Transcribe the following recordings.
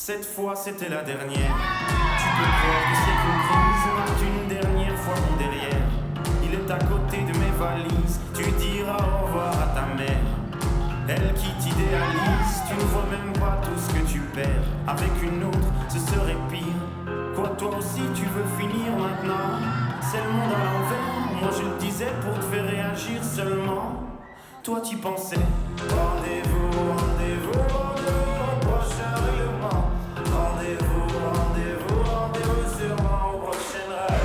Cette fois c'était la dernière. Tu peux croire que c'est qu'une crise, mate une dernière fois mon derrière. Il est à côté de mes valises, tu diras au revoir à ta mère. Elle qui t'idéalise, tu ne vois même pas tout ce que tu perds. Avec une autre, ce serait pire. Quoi, toi aussi tu veux finir maintenant? C'est le monde à l'envers, moi je le disais pour te faire réagir seulement. Toi tu pensais, rendez-vous, rendez-vous, rendez-vous au prochain règlement. Rendez-vous, rendez-vous, rendez-vous sûrement au prochain rêve.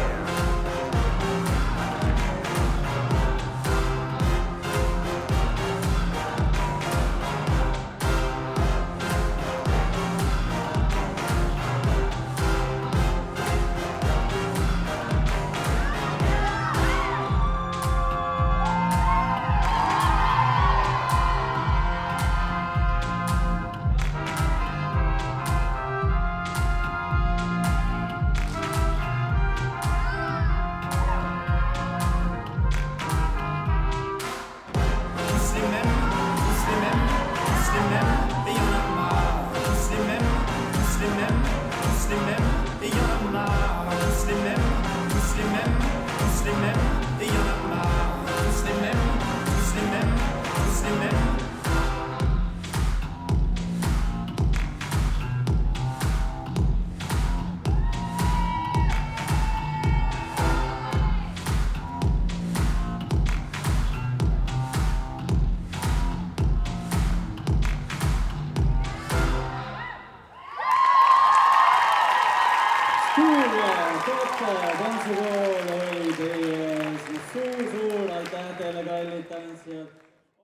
Dansukool oli teie ees, suur-suur aitäh teile, kallid tantsijad!